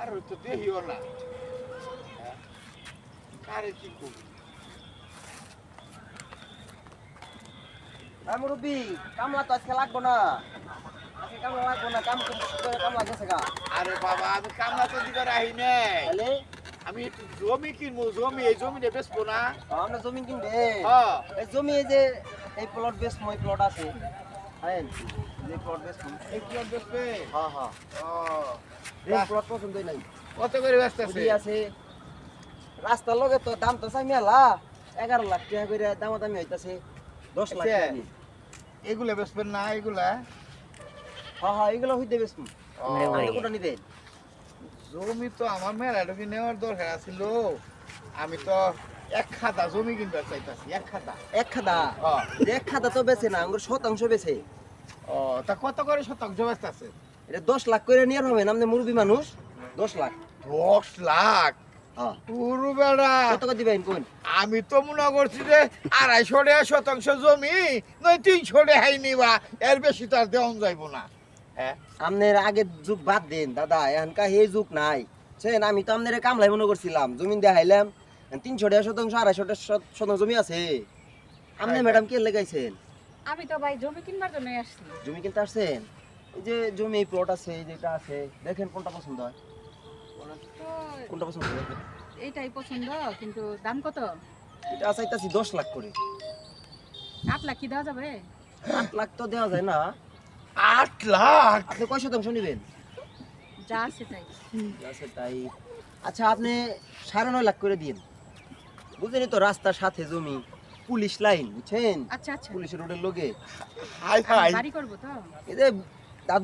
কারো তো দেহিও না। কারে কি করবি? মুরব্বি কামলা তো আজকে লাগবো না, আজকে কামলা লাগবো না, কাম করে কামলা গেছে গা। আরে বাবা আমি কামলা তো দিবার আহি নাই। তাহলে আমি একটু জমি কিনবো, জমি এই জমিটা বেচবো না। আমরা জমি কিনবে, হ্যাঁ এই জমি এই যে এই প্লট বেশ মই প্লট আছে, হ্যাঁ যে প্লট বেশ এই প্লট বেচবে? হ্যাঁ হ্যাঁ ও এই প্লট পছন্দই নাই। কত করে বেচতেছে? ওই আছে রাস্তার লগে তো দাম তো চাই মেলা, 11 লাখ টাকা করে দামাদামি হইতাছে, 10 লাখ টাকা দিয়ে। এগুলা বেচবেন না এগুলা? হ্যাঁ হ্যাঁ এগুলো হইতে বেশ ও, কোনটা নিবেন? জমি তো আমার মেলাটুকু নেওয়ার দরকার আছিল। আমি তো এক খাতা জমি কিনতে চাইতাছি, এক খাতা। এক খাতা? হ্যাঁ। এক খাতা তো বেছে না, আমার শতাংশ বেছে। ও তা কত করে শতাংশ বেচতেছে? এটা 10 লাখ করে নিয়ে হবে না, আপনি মুরব্বী মানুষ, 10 লাখ। 10 লাখ? হ্যাঁ পুরো বেড়া। কত করে দিবেন কোন? আমি তো মনে করছি যে 250 টাকা শতাংশ জমি নয় 300 টাকাই নিবা, এর বেশি তো আর দেওয়া যাইব না। হ্যাঁ আপনার আগের যুগ বাদ দেন দাদা, এখনকার এই যুগ নাই। বুঝছেন, আমি তো আপনার কামলাই মনে করছিলাম, জমি দেখাইলাম 300 টাকা শতাংশ, 250 টাকা শতাংশ জমি আছে। আপনি ম্যাডাম কে লেগাইছেন? আমি তো ভাই জমি কিনবার জন্য আসছি। জমি কিনতে আসছেন? এই যে জমি প্লট আছে, এই যেটা আছে, দেখেন কোনটা পছন্দ হয়, তো কোনটা পছন্দ হয়। এইটাই পছন্দ, কিন্তু দাম কত? এটা চাইতাছি 10 লাখ করে। 8 লাখ কি দেওয়া যাবে? 8 লাখ তো দেওয়া যায় না। 8 লাখ? আপনি কয় শতাংশ নেবেন? যা আছে তাই। আছে তাই। আচ্ছা আপনি 9.5 লাখ করে দিন। বুঝলেন তো, রাস্তার সাথে জমি, পুলিশ লাইন, বুঝছেন, আচ্ছা আচ্ছা, পুলিশের রোডের লগে। হাই আমি হাই। বাড়ি করবো তো। এই যে